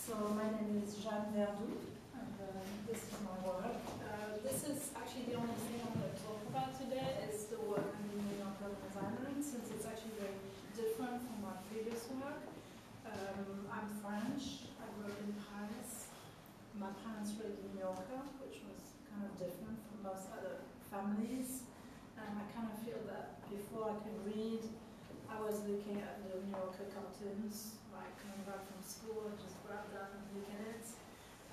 So my name is Jeanne Verdoux, and this is my work. This is actually the only thing I'm going to talk about today is the work I'm doing on Governors Island, since it's actually very different from my previous work. I'm French. I grew up in Paris. My parents were in New Yorker, which was kind of different from most other families. And I kind of feel that before I could read, I was looking at the New Yorker cartoons, like coming back from school, I just grabbed that and look at it.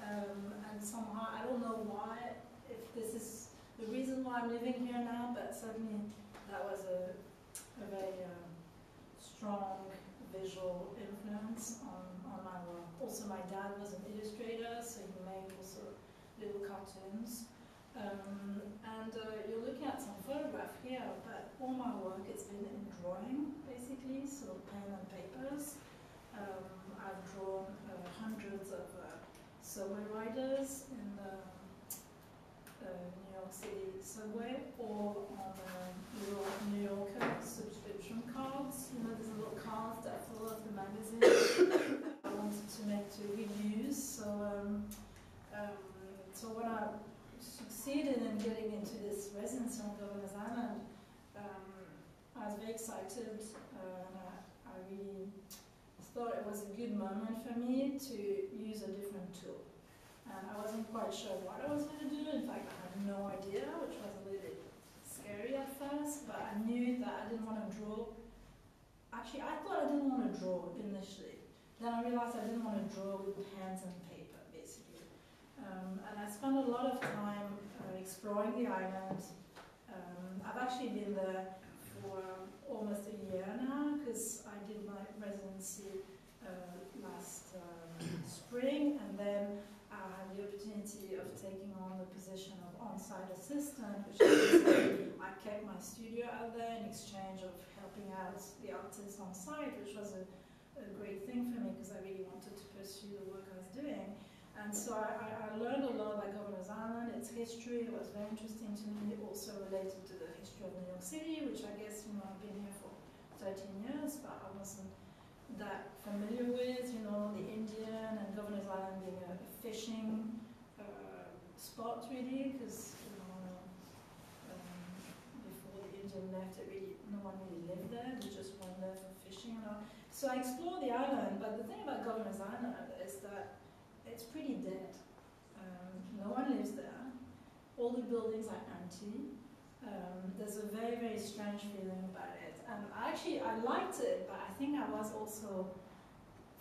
And somehow, I don't know why, if this is the reason why I'm living here now, but certainly that was a very strong visual influence on my work. Also, my dad was an illustrator, so he made also little cartoons. You're looking at some photograph here, but all my work it's been in drawing, basically, so pen and papers. I've drawn hundreds of subway riders in the New York City subway, or on little New Yorker subscription cards. You know, these little cards that fill up the magazine I wanted to make to reuse. So when I succeeded in getting into this residency on Governors Island, I was very excited, and I really thought it was a good moment for me to use a different tool. And I wasn't quite sure what I was going to do. In fact, I had no idea, which was a little bit scary at first, but I knew that I didn't want to draw. Actually, I thought I didn't want to draw initially. Then I realized I didn't want to draw with pens and paper, basically. And I spent a lot of time exploring the island. I've actually been there for almost a year now, because I did my residency last spring, and then I had the opportunity of taking on the position of on-site assistant, which means I kept my studio out there in exchange of helping out the artists on site, which was a great thing for me, because I really wanted to pursue the work I was doing. And so I learned a lot about Governors Island, its history. It was very interesting to me, also related to the history of New York City, which I guess, you know, I've been here for 13 years, but I wasn't that familiar with, you know, the Indian and Governors Island being a fishing spot, really, because, you know, before the Indian left, no one really lived there. They just went there for fishing and all. So I explored the island, but the thing about Governors Island is that it's pretty dead. No one lives there. All the buildings are empty. There's a very, very strange feeling about it. And I liked it, but I think I was also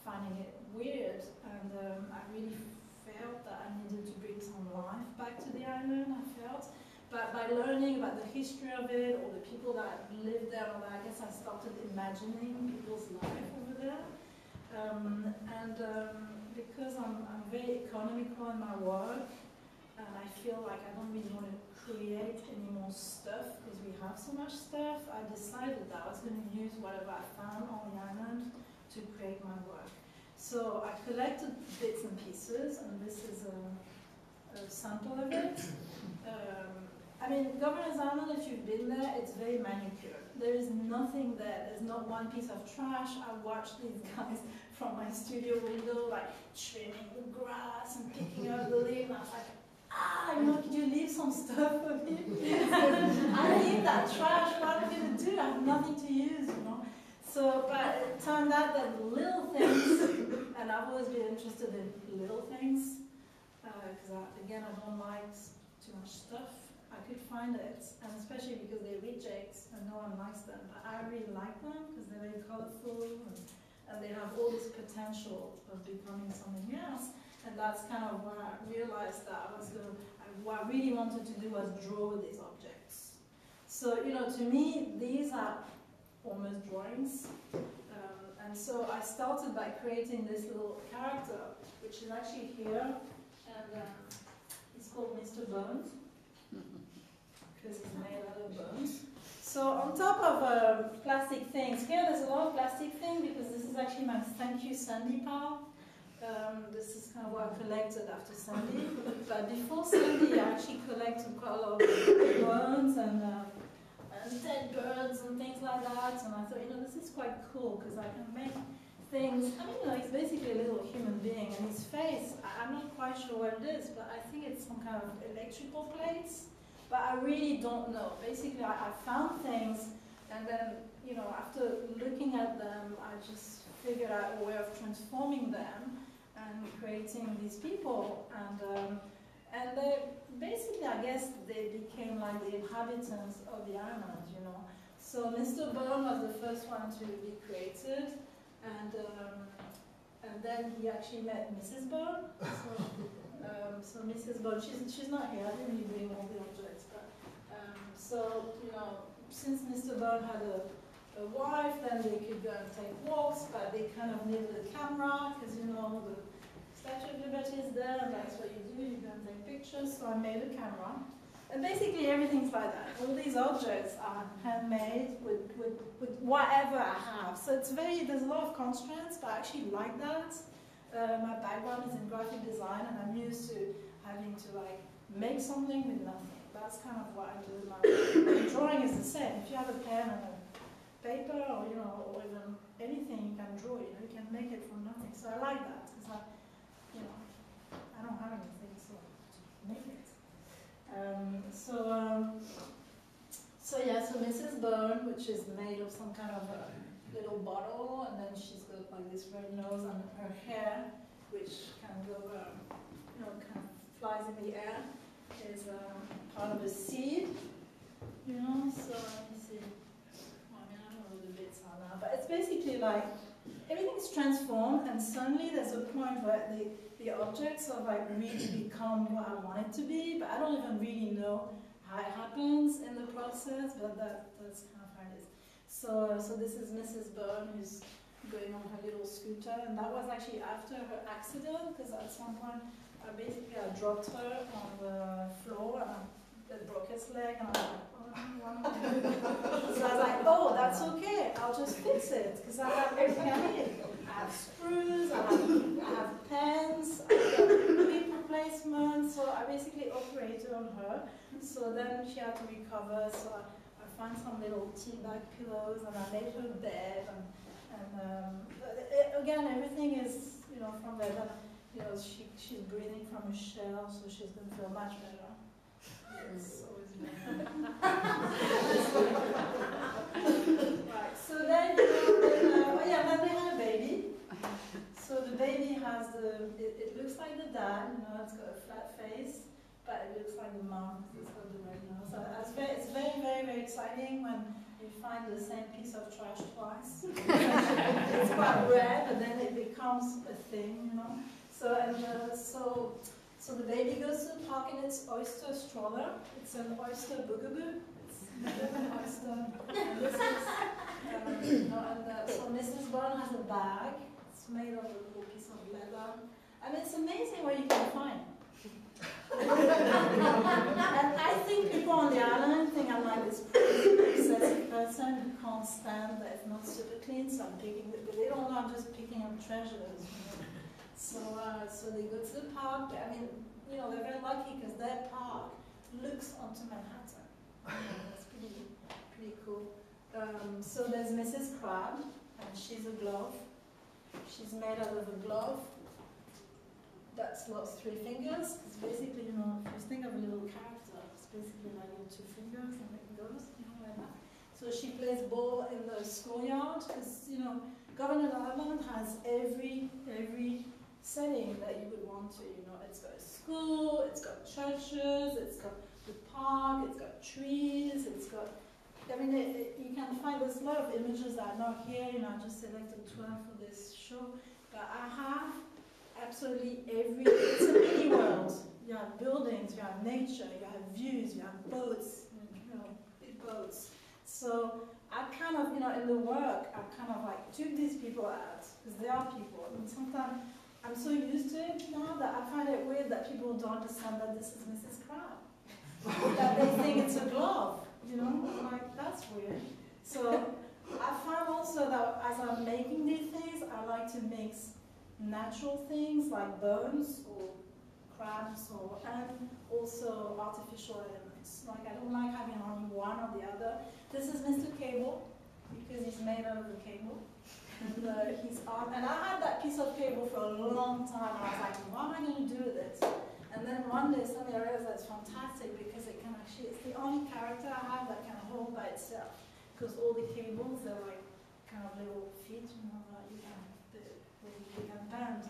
finding it weird. And I really felt that I needed to bring some life back to the island, I felt. But by learning about the history of it, or the people that lived there, I guess I started imagining people's life over there. Because I'm very economical in my work, and I feel like I don't really want to create any more stuff because we have so much stuff, I decided that I was going to use whatever I found on the island to create my work. So I collected bits and pieces, and this is a sample of it. I mean, Governors Island, if you've been there, it's very manicured. There is nothing there. There's not one piece of trash. I watched these guys from my studio window, like trimming the grass and picking out the leaves. And I was like, you know, could you leave some stuff for me? I need that trash. What am I going to do? I have nothing to use, you know. So, but it turned out that little things, and I've always been interested in little things, because again, I don't like too much stuff. I could find it, and especially because they reject and no one likes them. But I really like them because they're very colorful, and they have all this potential of becoming something else. And that's kind of when I realized that what I really wanted to do was draw with these objects. So, you know, to me, these are almost drawings. And so I started by creating this little character, which is actually here, and it's called Mr. Bones, because it's made out of bones. So on top of plastic things, here there's a lot of plastic things, because this is actually my thank you Sandy pal. This is kind of what I collected after Sandy. But before Sandy, I actually collected quite a lot of bones and dead birds and things like that. And I thought, you know, this is quite cool, because I can make things. I mean, you know, he's basically a little human being, and he's I'm not quite sure what it is, but I think it's some kind of electrical plates. But I really don't know. Basically, I found things, and then, you know, after looking at them, I just figured out a way of transforming them and creating these people. And they basically, I guess, they became like the inhabitants of the island, you know. So Mr. Bone was the first one to be created, and then he actually met Mrs. Bone. So Mrs. Bone, she's not here. I didn't really bring all the objects, but so, you know, since Mr. Bone had a wife, then they could go and take walks, but they kind of needed a camera because, you know, the Statue of Liberty is there, and that's what you do. You go and take pictures. So I made a camera, and basically everything's like that. All these objects are handmade with whatever I have. So it's there's a lot of constraints, but I actually like that. My background is in graphic design, and I'm used to having to like make something with nothing. That's kind of what I do in my work. Drawing is the same. If you have a pen and a paper, or, you know, or even anything, you can draw. You know, you can make it from nothing. So I like that because you know, I don't have anything, so to make it. So yeah, so Mrs. Bone, which is made of some kind of a little bottle, and then she's got like this red nose, and her hair, which can go, you know, kind of flies in the air, is part of a seed, you know. So let me see. I mean, I don't know what the bits are now, but it's basically like everything's transformed, and suddenly there's a point where the objects have like really become what I want it to be, but I don't even really know how it happens in the process, but that's kind of how it is. So this is Mrs. Bone, who's going on her little scooter, and that was actually after her accident, because at some point I dropped her on the floor, and it broke his leg, and I was like, oh, what am I doing? So I was like, oh, that's okay, I'll just fix it, because I have everything I need. I have screws, I have pens, I have clip replacement, so I basically operated on her. So then she had to recover, so I found some little tea bag pillows, and I made her bed, and again, everything is, you know, from there. Then, you know, she's breathing from a shell, so she's going to feel much better. It's always better. Right, so then, oh yeah, then they had a baby. So the baby has it looks like the dad, you know, it's got a flat face, but it looks like the mom, it's got the red nose. So it's very, very, very exciting when you find the same piece of trash twice. It's quite rare, but then it becomes a thing, you know. So the baby goes to the park in its oyster stroller. It's an oyster boogaboo. It's an oyster. And this is, you know, so Mrs. Bone has a bag. It's made of a little piece of leather. And it's amazing what you can find. And I think people on the island think I'm like this obsessive person who can't stand that it's not super clean, so I'm picking it, but they don't know I'm just picking up treasures. You know? So they go to the park. I mean, you know, they're very lucky because their park looks onto Manhattan. That's pretty cool. So there's Mrs. Crab, and she's a glove. She's made out of a glove that's lost 3 fingers. It's basically, you know, if you think of a little character, it's basically like your 2 fingers, and it goes, you know, like that. So she plays ball in the schoolyard because, you know, Governor Island has every setting that you would want to. You know, it's got a school, it's got churches, it's got the park, it's got trees, it's got. I mean, you can find there's a lot of images that are not here. You know, I just selected 12 for this show, but I have absolutely every. It's a mini world. You have buildings, you have nature, you have views, you have boats. You know, big boats. So I kind of, you know, in the work, I kind of like took these people out because they are people. I mean, sometimes I'm so used to it now that I find it weird that people don't understand that this is Mrs. Crab. That they think it's a glove, you know? I'm like, that's weird. So I find also that as I'm making these things, I like to mix natural things like bones or crabs and also artificial elements. Like I don't like having only one or the other. This is Mr. Cable because he's made out of the cable. And he's art, and I had that piece of cable for a long time, and I was like, what am I going to do then one day suddenly I realized that's fantastic because it can actually, it's the only character I have that can hold by itself. Because all the cables, they're like kind of little feet, you know, that you can bend.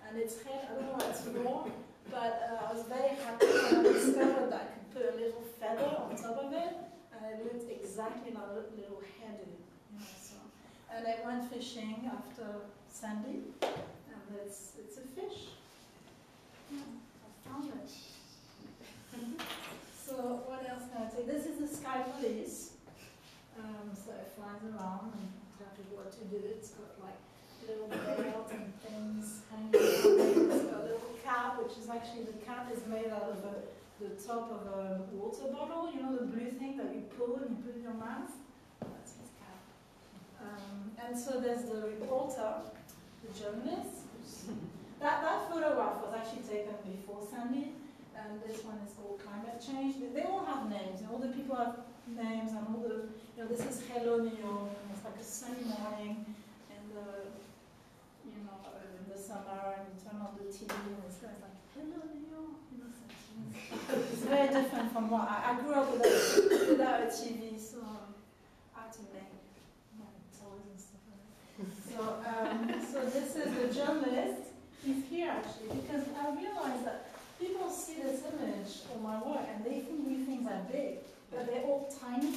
And its head, I don't know what it's for, but I was very happy when I discovered that I could put a little feather on top of it, and it looked exactly like a little headed, you know, so. And I went fishing after Sandy, and it's a fish. Yeah, I found it. So what else can I say? This is the Sky Police. So it flies around and exactly what to do. It's got like little bells and things hanging on it. It's got a little cap, which is actually, the cap is made out of the top of a water bottle, you know, the blue thing that you pull and you put in your mouth? That's his cap. And so there's the reporter, the journalist. That photograph was actually taken before Sandy, and this one is called Climate Change. They all have names, all the people have names, and all the, you know, this is Hello New York, and it's like a sunny morning in the, you know, in the summer, and you turn on the TV, and it's like, Hello New York, you know, it's very different from what I grew up without a TV, so I had to make my toys and stuff like that. So this is the journalist. He's here actually, because I realized that people see this image of my work and they think these things are big, but they're all tiny.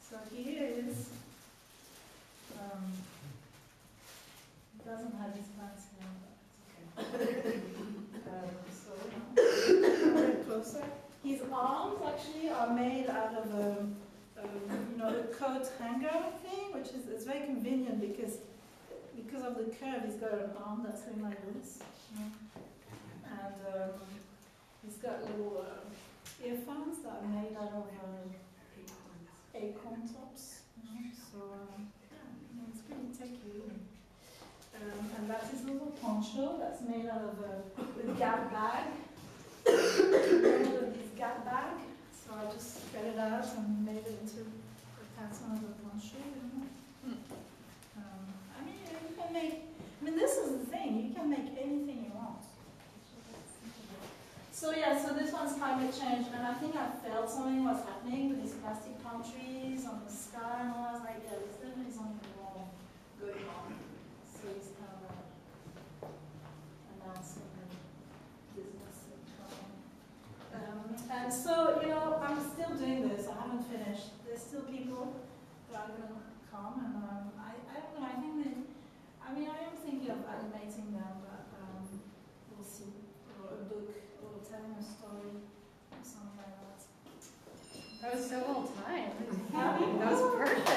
So here is, he doesn't have his pants here, but it's okay. So, a bit closer. His arms actually are made out of you know, a coat hanger thing, which is, it's very convenient because of the curve, he's got an arm that's going like this. You know? And he's got little earphones that are made out of acorn tops. You know? So yeah, it's pretty techy. And that's his little poncho that's made out of a Gap bag. One of these Gap bag. So I just spread it out and made it into the pattern of a poncho. You know? I mean, you can make. I mean, this is the thing. You can make anything you want. So yeah, so this one's climate change, and I think I felt something was happening with these plastic palm trees on the sky, and I was like, yeah, there's definitely something wrong going on. So it's kind of announcing the business. And so, you know, I'm still doing this. I haven't finished. There's still people that are going to come, and I don't know. I think that, I mean, I am thinking of animating them, but we'll see. Or a book, or telling a story, or something like that. That was so well timed. Yeah. That was perfect.